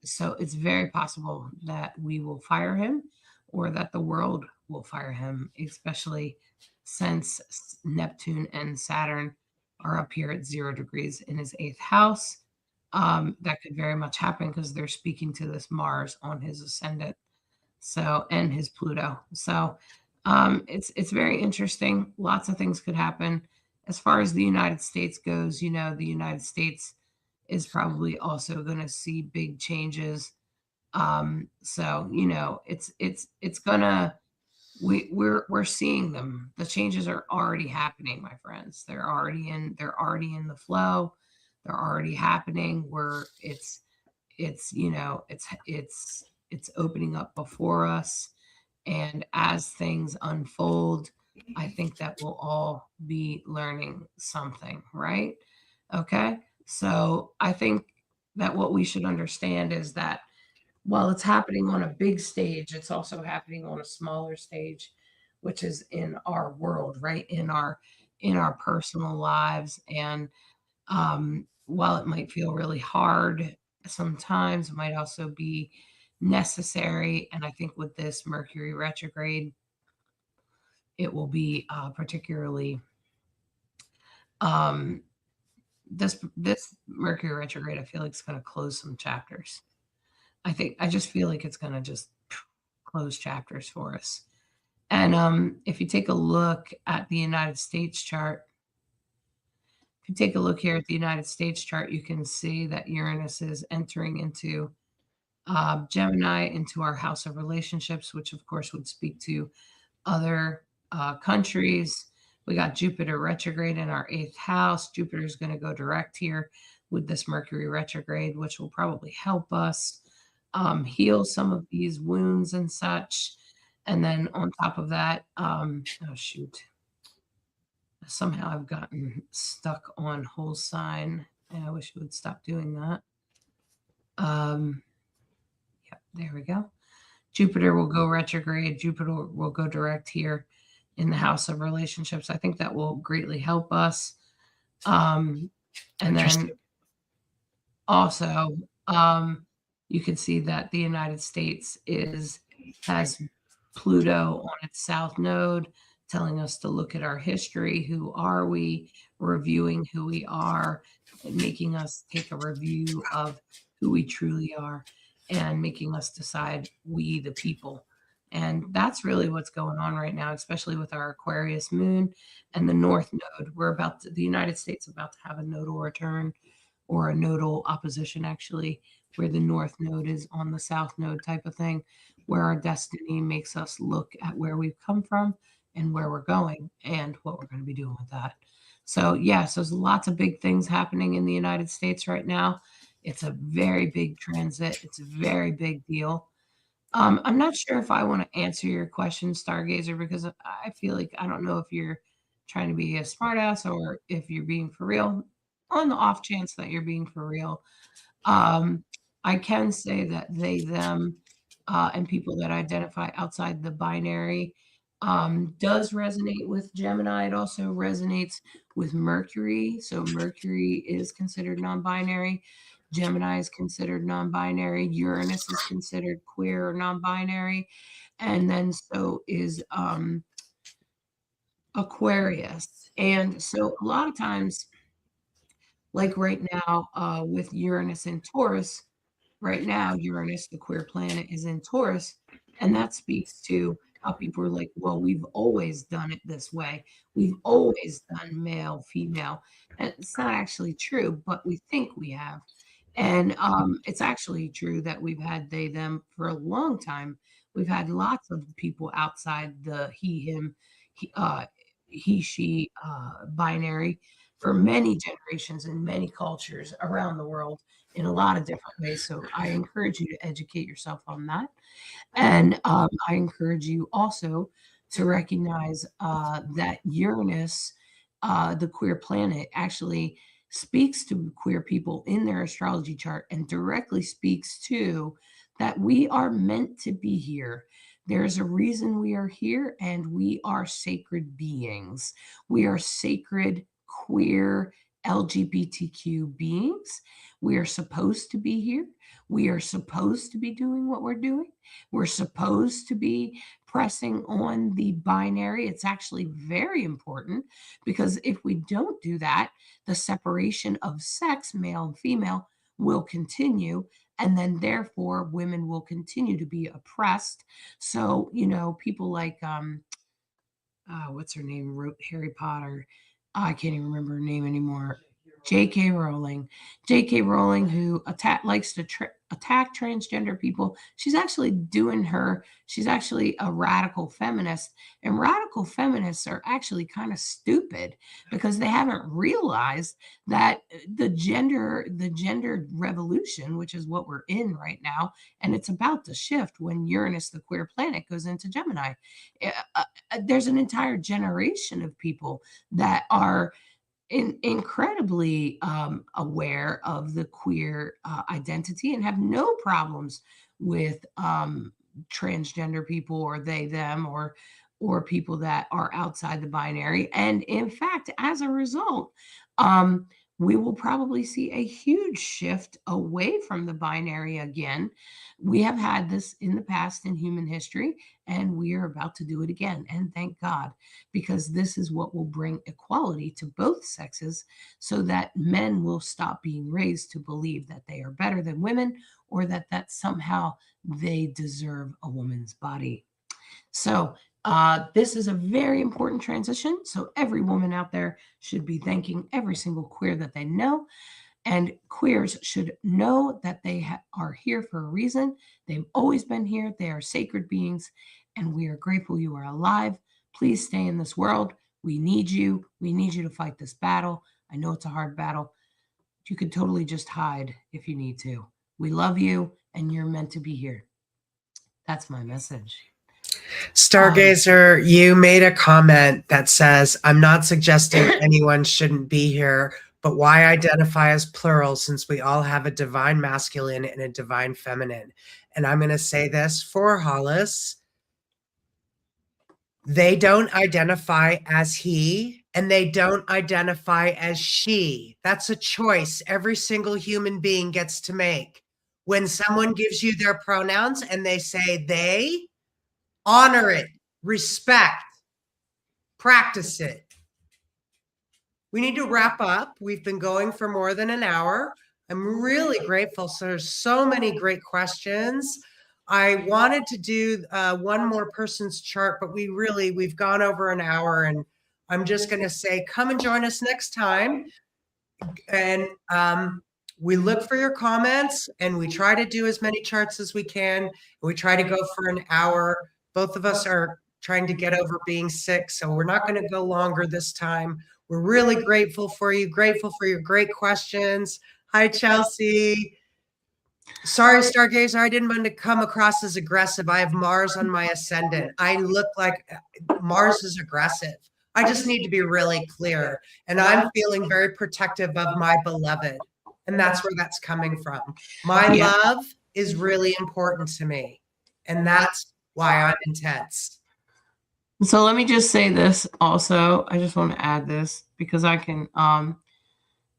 So it's very possible that we will fire him or that the world will fire him, especially since Neptune and Saturn are up here at 0 degrees in his eighth house. That could very much happen because they're speaking to this Mars on his ascendant. So, and his Pluto. So, it's very interesting. Lots of things could happen. As far as the United States goes, the United States is probably also going to see big changes. So, it's gonna we're seeing them. The changes are already happening, my friends. They're already in the flow. They're already happening where it's opening up before us. And as things unfold, I think that we'll all be learning something, right? Okay. So I think that what we should understand is that while it's happening on a big stage, it's also happening on a smaller stage, which is in our world, right? In our personal lives. And while it might feel really hard sometimes, it might also be necessary. And I think with this Mercury retrograde, it will be particularly um, this Mercury retrograde. I feel like it's going to close some chapters. I just feel like it's going to just close chapters for us. And if you take a look at the United States chart, if you take a look here at the United States chart, you can see that Uranus is entering into Gemini, into our house of relationships, which of course would speak to other countries. We got Jupiter retrograde in our eighth house. Jupiter is going to go direct here with this Mercury retrograde, which will probably help us heal some of these wounds and such. And then on top of that, oh shoot, somehow I've gotten stuck on whole sign, and I wish it would stop doing that. Yep, there we go. Jupiter will go retrograde. Jupiter will go direct here in the house of relationships. I think that will greatly help us. And then also, you can see that the United States has Pluto on its south node, telling us to look at our history. Who are we? Reviewing who we are, making us take a review of who we truly are, and making us decide, we the people. And that's really what's going on right now, especially with our Aquarius moon and the North Node. The United States about to have a nodal return, or a nodal opposition, actually, where the North Node is on the South Node type of thing, where our destiny makes us look at where we've come from and where we're going and what we're going to be doing with that. So, yes, there's lots of big things happening in the United States right now. It's a very big transit. It's a very big deal. I'm not sure if I want to answer your question, Stargazer, because I feel like I don't know if you're trying to be a smartass or if you're being for real. On the off chance that you're being for real, um, I can say that they, them, and people that identify outside the binary does resonate with Gemini. It also resonates with Mercury. So Mercury is considered non-binary. Gemini is considered non-binary. Uranus is considered queer or non-binary. And then so is Aquarius. And so a lot of times, like right now with Uranus in Taurus, right now, Uranus, the queer planet, is in Taurus. And that speaks to how people are like, well, we've always done it this way. We've always done male, female. And it's not actually true, but we think we have. And it's actually true that we've had they, them for a long time. We've had lots of people outside the he, him, he, she binary for many generations and many cultures around the world in a lot of different ways. So I encourage you to educate yourself on that. And I encourage you also to recognize that Uranus, the queer planet, actually speaks to queer people in their astrology chart and directly speaks to that we are meant to be here. There's a reason we are here, and we are sacred beings. We are sacred, queer, LGBTQ beings. We are supposed to be here. We are supposed to be doing what we're doing. We're supposed to be pressing on the binary. It's actually very important, because if we don't do that, the separation of sex, male and female, will continue. And then, therefore, women will continue to be oppressed. So, people like, what's her name, wrote Harry Potter. I can't even remember her name anymore. J.K. Rowling. J.K. Rowling, who likes to attack transgender people. She's actually she's actually a radical feminist. And radical feminists are actually kind of stupid, because they haven't realized that the gender revolution, which is what we're in right now, and it's about to shift when Uranus, the queer planet, goes into Gemini. There's an entire generation of people that are incredibly aware of the queer identity and have no problems with transgender people, or they, them, or people that are outside the binary. And in fact, as a result, we will probably see a huge shift away from the binary again. We have had this in the past in human history, and we are about to do it again. And thank God, because this is what will bring equality to both sexes so that men will stop being raised to believe that they are better than women or that somehow they deserve a woman's body. So, this is a very important transition. So, every woman out there should be thanking every single queer that they know. And queers should know that they are here for a reason. They've always been here. They are sacred beings. And we are grateful you are alive. Please stay in this world. We need you. We need you to fight this battle. I know it's a hard battle. You could totally just hide if you need to. We love you, and you're meant to be here. That's my message. Stargazer, you made a comment that says, I'm not suggesting anyone shouldn't be here, but why identify as plural since we all have a divine masculine and a divine feminine? And I'm going to say this for Hollis. They don't identify as he and they don't identify as she. That's a choice every single human being gets to make. When someone gives you their pronouns and they say they, honor it, respect, practice it. We need to wrap up. We've been going for more than an hour. I'm really grateful. So there's so many great questions. I wanted to do one more person's chart, but we've gone over an hour, and I'm just going to say, come and join us next time. And we look for your comments, and we try to do as many charts as we can. We try to go for an hour. Both of us are trying to get over being sick, so we're not going to go longer this time. We're really grateful for you, grateful for your great questions. Hi, Chelsea. Sorry, Stargazer, I didn't want to come across as aggressive. I have Mars on my ascendant. I look like Mars is aggressive. I just need to be really clear. And I'm feeling very protective of my beloved. And that's where that's coming from. My love is really important to me. And that's why I'm intense. So let me just say this also. I just want to add this because I can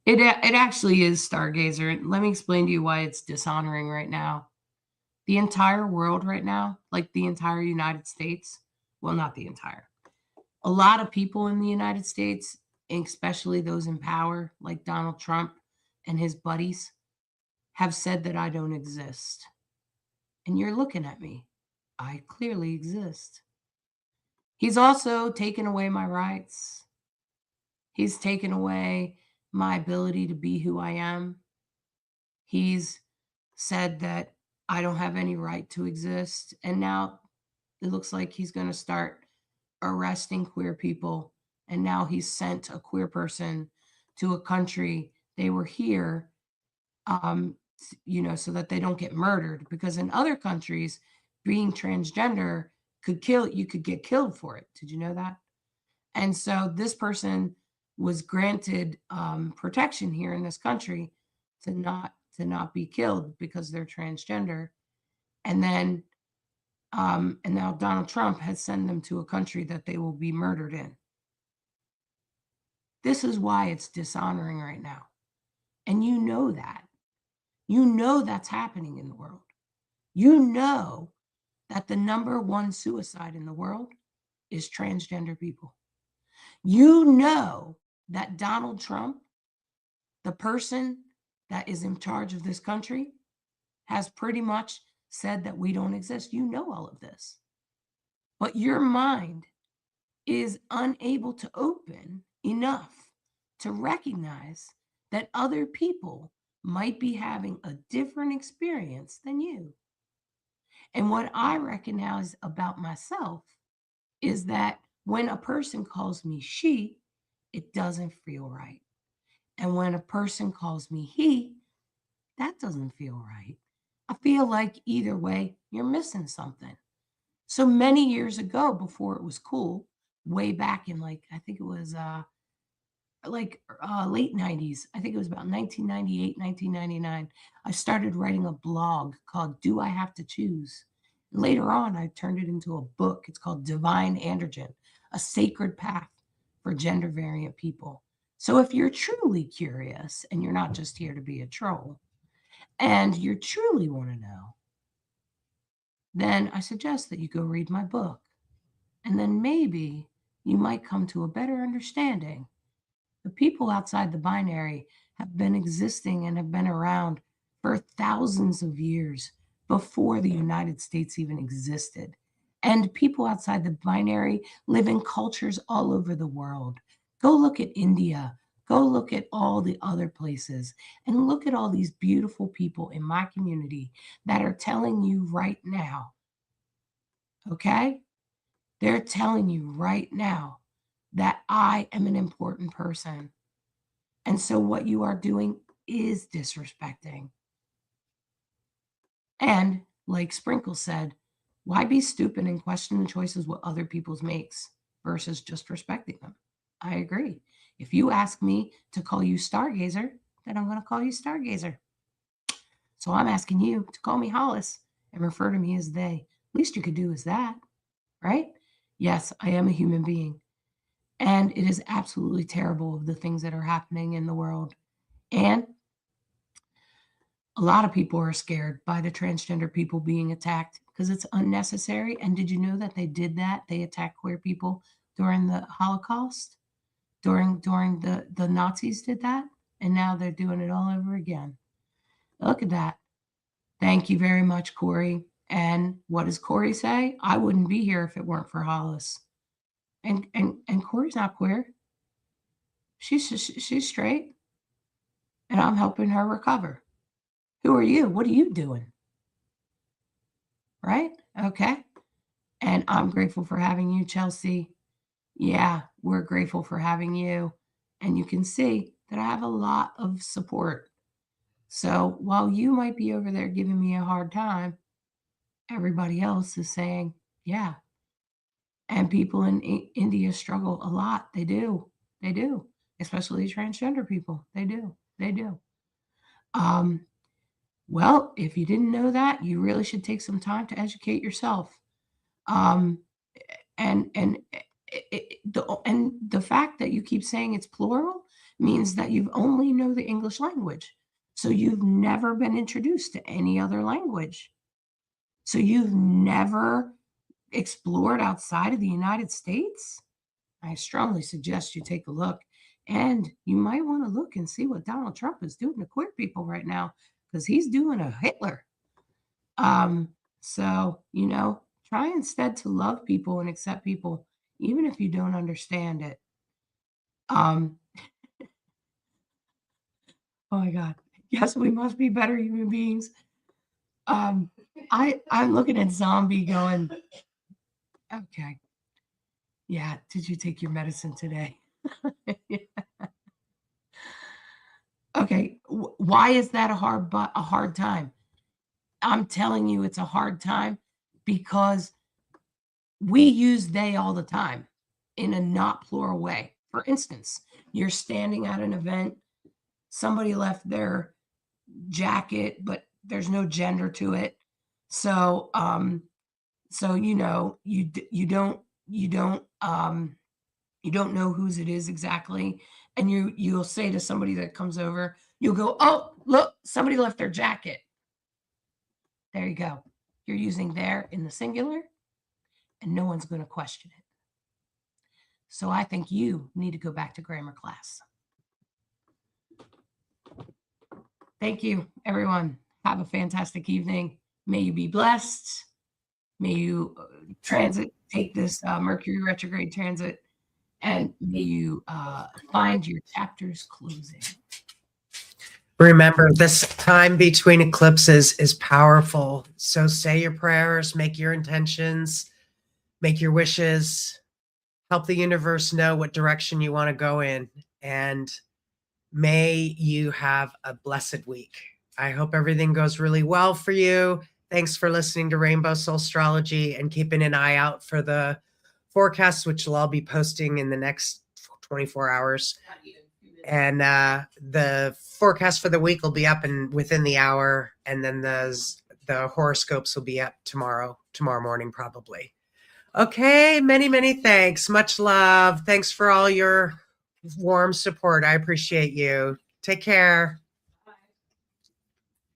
it actually is Stargazer. Let me explain to you why it's dishonoring right now. The entire world right now, like the entire United States, well, not the entire. A lot of people in the United States, especially those in power, like Donald Trump and his buddies, have said that I don't exist. And you're looking at me. I clearly exist. He's also taken away my rights. He's taken away my ability to be who I am. He's said that I don't have any right to exist. And now it looks like he's going to start arresting queer people. And now he's sent a queer person to a country. They were here, so that they don't get murdered. Because in other countries, being transgender could kill you, could get killed for it. Did you know that? And so this person was granted protection here in this country to not be killed because they're transgender. And then and now Donald Trump has sent them to a country that they will be murdered in. This is why it's dishonoring right now. And you know that. You know that's happening in the world. You know that the number one suicide in the world is transgender people. You know that Donald Trump, the person that is in charge of this country, has pretty much said that we don't exist. You know all of this. But your mind is unable to open enough to recognize that other people might be having a different experience than you. And what I recognize about myself is that when a person calls me she, it doesn't feel right. And when a person calls me he, that doesn't feel right. I feel like either way, you're missing something. So many years ago, before it was cool, way back in I think it was late 90s. I think it was about 1998, 1999. I started writing a blog called Do I Have to Choose? Later on, I turned it into a book. It's called Divine Androgen, a sacred path for gender variant people. So if you're truly curious and you're not just here to be a troll and you truly want to know, then I suggest that you go read my book. And then maybe you might come to a better understanding. The people outside the binary have been existing and have been around for thousands of years before the United States even existed. And people outside the binary live in cultures all over the world. Go look at India. Go look at all the other places and look at all these beautiful people in my community that are telling you right now, okay? They're telling you right now that I am an important person. And so what you are doing is disrespecting. And like Sprinkle said, why be stupid and question the choices what other people's makes versus just respecting them? I agree. If you ask me to call you Stargazer, then I'm going to call you Stargazer. So I'm asking you to call me Hollis and refer to me as they. Least you could do is that, right? Yes, I am a human being. And it is absolutely terrible of the things that are happening in the world. And a lot of people are scared by the transgender people being attacked because it's unnecessary. And did you know that they did that? They attacked queer people during the Holocaust, during the Nazis did that, and now they're doing it all over again. Look at that. Thank you very much, Corey. And what does Corey say? I wouldn't be here if it weren't for Hollis. And Corey's not queer. She's straight, and I'm helping her recover. Who are you? What are you doing? Right? Okay. And I'm grateful for having you, Chelsea. Yeah, we're grateful for having you. And you can see that I have a lot of support. So while you might be over there giving me a hard time, everybody else is saying, yeah. And people in India struggle a lot. They do. They do. Especially transgender people. They do. They do. Um, well, if you didn't know that, you really should take some time to educate yourself. Um, and the fact that you keep saying it's plural means that you only know the English language. So you've never been introduced to any other language. So you've never explored outside of the United States. I strongly suggest you take a look. And you might want to look and see what Donald Trump is doing to queer people right now, because he's doing a Hitler. So, try instead to love people and accept people, even if you don't understand it. Um, oh my God. Yes, we must be better human beings. I'm looking at Zombie going, okay. Yeah, did you take your medicine today? Okay, why is that a hard time? I'm telling you it's a hard time because we use they all the time in a not plural way. For instance, you're standing at an event, somebody left their jacket, but there's no gender to it. So, you don't know whose it is exactly, and you'll say to somebody that comes over, you'll go, "Oh, look, somebody left their jacket." There you go. You're using there in the singular, and no one's going to question it. So I think you need to go back to grammar class. Thank you, everyone. Have a fantastic evening. May you be blessed. May you take this Mercury retrograde transit, and may you find your chapters closing. Remember, this time between eclipses is powerful. So say your prayers, make your intentions, make your wishes, help the universe know what direction you want to go in. And may you have a blessed week. I hope everything goes really well for you. Thanks for listening to Rainbow Soul Astrology and keeping an eye out for the forecasts, which will all be posting in the next 24 hours. And the forecast for the week will be up within the hour, and then the horoscopes will be up tomorrow morning probably. Okay, many thanks. Much love. Thanks for all your warm support. I appreciate you. Take care.